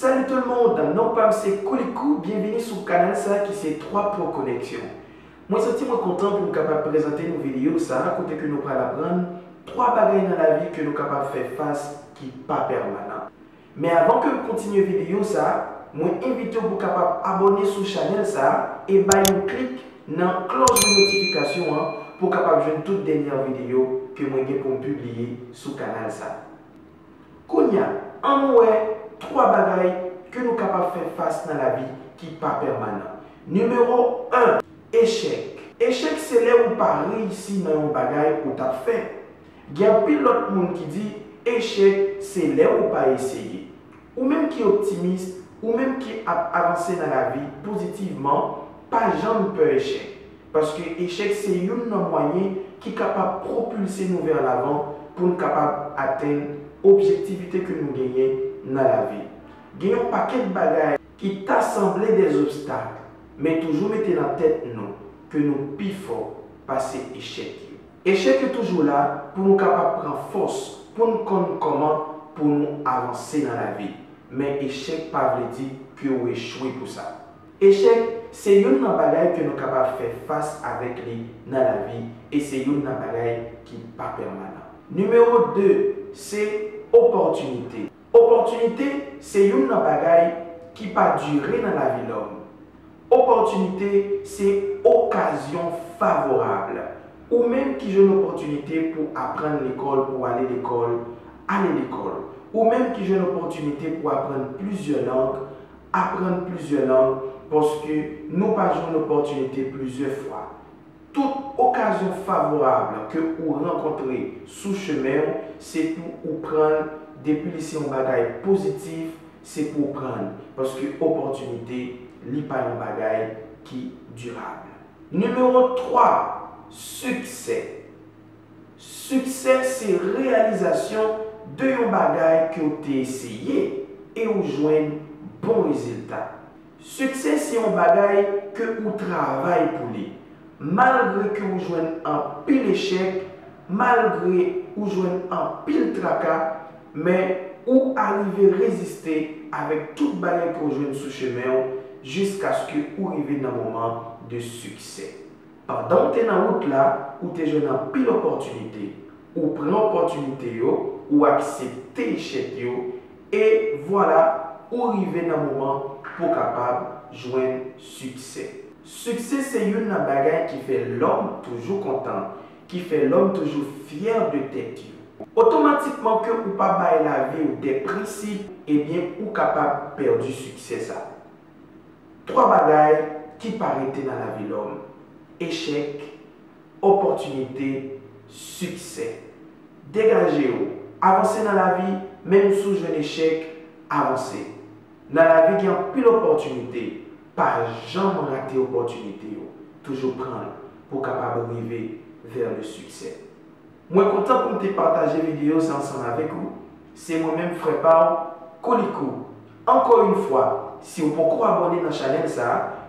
Salut tout le monde, non pas c'est Kolikou, bienvenue sur le canal ça qui c'est 3 Pro Connexion. Moi je suis content pour nous capable présenter nos vidéos ça, côté que nous allons apprendre 3 bagages dans la vie que nous capable faire face qui pas permanent. Mais avant que nous continuions la vidéo ça, moi invite vous capable abonner sur la chaîne ça et un clic dans la cloche de notification pour capable jouer toute dernière vidéo que moi j'ai pour publier sur le canal ça. Kounya, en ouais 3 bagailles que nous sommes capables de faire face dans la vie qui n'est pas permanent. Numéro 1, échec. Échec, c'est là où vous pas réussi dans un bagaille où tu as fait. Il y a pile d'autres monde qui dit échec, c'est là où vous pas essayé. Ou même qui est optimiste, ou même qui a avancé dans la vie positivement, pas jamais peur échec. Parce que échec, c'est un moyen qui est capable de propulser nous vers l'avant pour nous capables d'atteindre l'objectivité que nous gagnons dans la vie. Il y a un paquet de bagages qui t'assemblent des obstacles, mais toujours mettez dans la tête nous que nous pifons passer échec. Échec est toujours là pour nous capables de prendre force, pour nous connaître comment pour nous avancer dans la vie. Mais échec pas veut dire que vous échouez pour ça. Échec, c'est une bagage que nous sommes capables de faire face avec lui dans la vie et c'est une bagage qui n'est pas permanent. Numéro 2, c'est opportunité. Opportunité, c'est une bagaille qui pas durer dans la vie de l'homme. Opportunité, c'est occasion favorable. Ou même qui j'ai une opportunité pour apprendre l'école, pour aller à l'école. Ou même qui j'ai une opportunité pour apprendre plusieurs langues, parce que nous pas une opportunité plusieurs fois. Toute occasion favorable que vous rencontrez sous chemin, c'est pour vous prendre depuis ici un bagage positif, c'est pour prendre. Parce que l'opportunité n'est pas un bagage qui est durable. Numéro 3, succès. Succès, c'est réalisation de un bagage que vous avez essayé et vous joignez bon résultat. Succès, c'est un bagage que vous travaillez pour lui. Malgré que vous jouez un pile échec, malgré que vous jouez un pile tracas, mais vous arrivez à résister avec toute barrière que vous jouez sous chemin jusqu'à ce que vous arrivez dans un moment de succès. Pendant que vous êtes dans la route là, vous avez joué un pile opportunité, vous prenez l'opportunité, vous acceptez l'échec et voilà, vous arrivez dans un moment pour capable de jouer succès. Succès, c'est une bagaille qui fait l'homme toujours content, qui fait l'homme toujours fier de tête. Automatiquement que vous pas bailler la vie ou des principes, et bien vous capable de perdre du succès ça. 3 bagailles qui paraissent dans la vie de l'homme. Échec, opportunité, succès. Dégagez-vous. Avancez dans la vie, même sous un échec, avancez. Dans la vie, il y a plus d'opportunités. Pas jamais rater l'opportunité, toujours prendre pour capable arriver vers le succès. Moi, content pour te partager la vidéo ensemble avec vous. C'est moi-même, frère Paul, Kolikou. Encore une fois, si vous pouvez abonner dans la chaîne,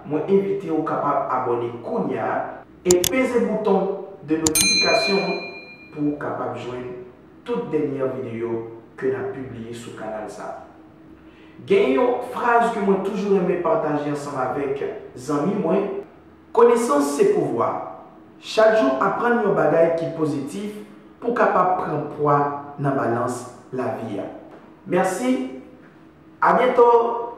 moi invite vous capable abonner Kounia et peser le bouton de notification pour capable joindre toute dernière vidéo que nous avons publiée sur le canal ça. Il y a une phrase que moi toujours aimé partager ensemble avec les amis. Connaissance, c'est pouvoir. Chaque jour, apprendre un bagage qui est positif pour capable prendre poids dans la balance la vie. Merci. À bientôt.